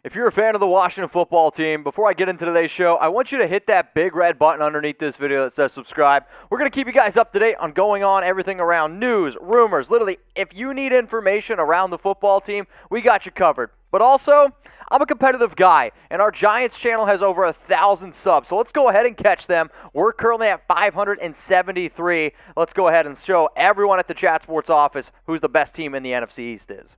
If you're a fan of the Washington football team, before I get into today's show, I want you to hit that big red button underneath this video that says subscribe. We're going to keep you guys up to date on going on everything around news, rumors. Literally, if you need information around the football team, we got you covered. But also, I'm a competitive guy, and our Giants channel has over 1,000 subs. So let's go ahead and catch them. We're currently at 573. Let's go ahead and show everyone at the Chat Sports office who's the best team in the NFC East is.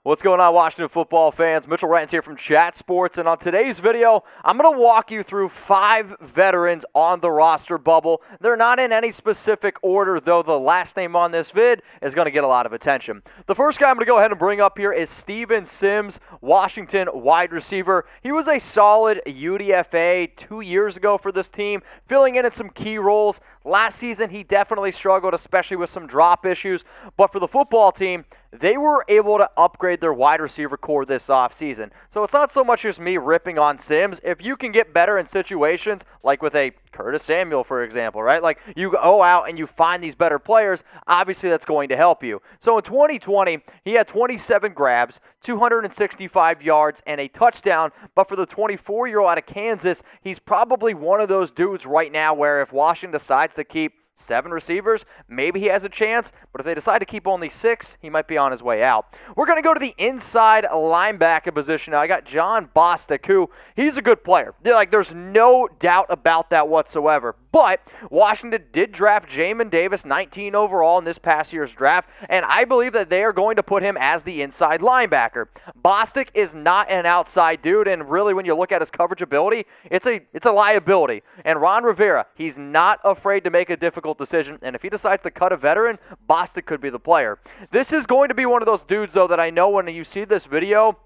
What's going on, Washington football fans? Mitchell Renz here from Chat Sports, and on today's video, I'm going to walk you through 5 veterans on the roster bubble. They're not in any specific order, though the last name on this vid is going to get a lot of attention. The first guy I'm going to go ahead and bring up here is Steven Sims, Washington wide receiver. He was a solid UDFA 2 years ago for this team, filling in some key roles. Last season, he definitely struggled, especially with some drop issues, but for the football team, they were able to upgrade their wide receiver core this offseason. So it's not so much just me ripping on Sims. If you can get better in situations, like with a Curtis Samuel, for example, right? Like you go out and you find these better players, obviously that's going to help you. So in 2020, he had 27 grabs, 265 yards, and a touchdown. But for the 24-year-old out of Kansas, he's probably one of those dudes right now where if Washington decides to keep 7 receivers, maybe he has a chance, but if they decide to keep only 6, he might be on his way out. We're going to go to the inside linebacker position now. I got Jon Bostic, who, he's a good player. There's no doubt about that whatsoever. But Washington did draft Jamin Davis, 19 overall in this past year's draft, and I believe that they are going to put him as the inside linebacker. Bostic is not an outside dude, and really when you look at his coverage ability, it's a liability. And Ron Rivera, he's not afraid to make a difficult decision, and if he decides to cut a veteran, Bostic could be the player. This is going to be one of those dudes, though, that I know when you see this video,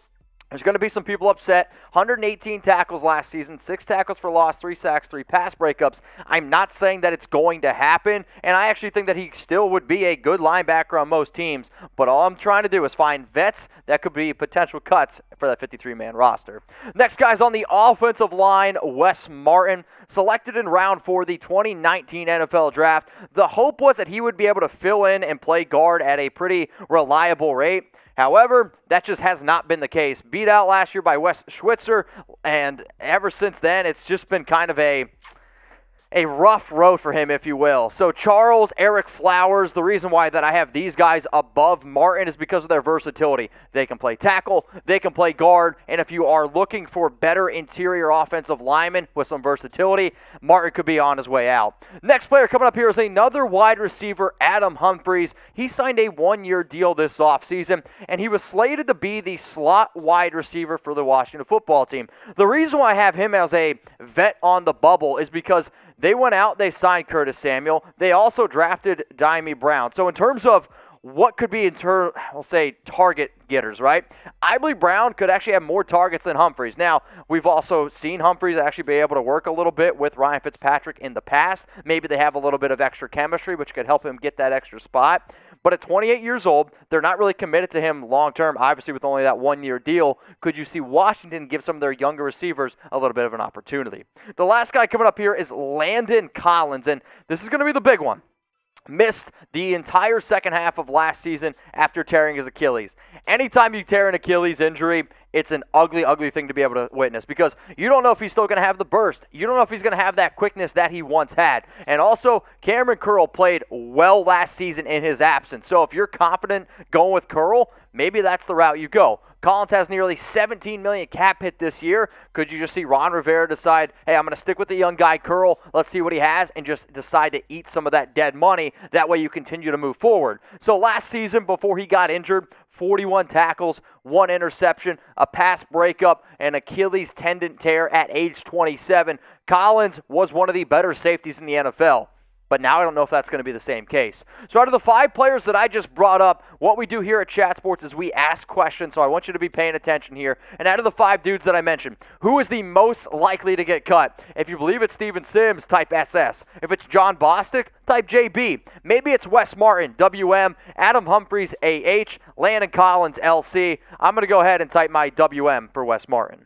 there's going to be some people upset. 118 tackles last season, 6 tackles for loss, 3 sacks, 3 pass breakups. I'm not saying that it's going to happen, and I actually think that he still would be a good linebacker on most teams, but all I'm trying to do is find vets that could be potential cuts for that 53-man roster. Next guy's on the offensive line, Wes Martin, selected in round 4 the 2019 NFL Draft. The hope was that he would be able to fill in and play guard at a pretty reliable rate. However, that just has not been the case. Beat out last year by Wes Schweitzer, and ever since then, it's just been kind of a rough road for him, if you will. So Charles, Eric Flowers, the reason why that I have these guys above Martin is because of their versatility. They can play tackle, they can play guard, and if you are looking for better interior offensive linemen with some versatility, Martin could be on his way out. Next player coming up here is another wide receiver, Adam Humphries. He signed a 1-year deal this offseason, and he was slated to be the slot wide receiver for the Washington football team. The reason why I have him as a vet on the bubble is because they went out, they signed Curtis Samuel. They also drafted Dyami Brown. So in terms of what could be I'll say target getters, right? I believe Brown could actually have more targets than Humphries. Now, we've also seen Humphries actually be able to work a little bit with Ryan Fitzpatrick in the past. Maybe they have a little bit of extra chemistry, which could help him get that extra spot. But at 28 years old, they're not really committed to him long-term, obviously with only that 1-year deal. Could you see Washington give some of their younger receivers a little bit of an opportunity? The last guy coming up here is Landon Collins, and this is going to be the big one. Missed the entire second half of last season after tearing his Achilles. Anytime you tear an Achilles injury, it's an ugly, ugly thing to be able to witness because you don't know if he's still going to have the burst. You don't know if he's going to have that quickness that he once had. And also, Cameron Curl played well last season in his absence. So if you're confident going with Curl, maybe that's the route you go. Collins has nearly $17 million cap hit this year. Could you just see Ron Rivera decide, hey, I'm going to stick with the young guy Curl, let's see what he has, and just decide to eat some of that dead money. That way you continue to move forward. So last season, before he got injured, 41 tackles, 1 interception, a pass breakup, and Achilles tendon tear at age 27. Collins was one of the better safeties in the NFL. But now I don't know if that's going to be the same case. So out of the 5 players that I just brought up, what we do here at Chat Sports is we ask questions, so I want you to be paying attention here. And out of the 5 dudes that I mentioned, who is the most likely to get cut? If you believe it's Steven Sims, type SS. If it's Jon Bostic, type JB. Maybe it's Wes Martin, WM, Adam Humphries, AH, Landon Collins, LC. I'm going to go ahead and type my WM for Wes Martin.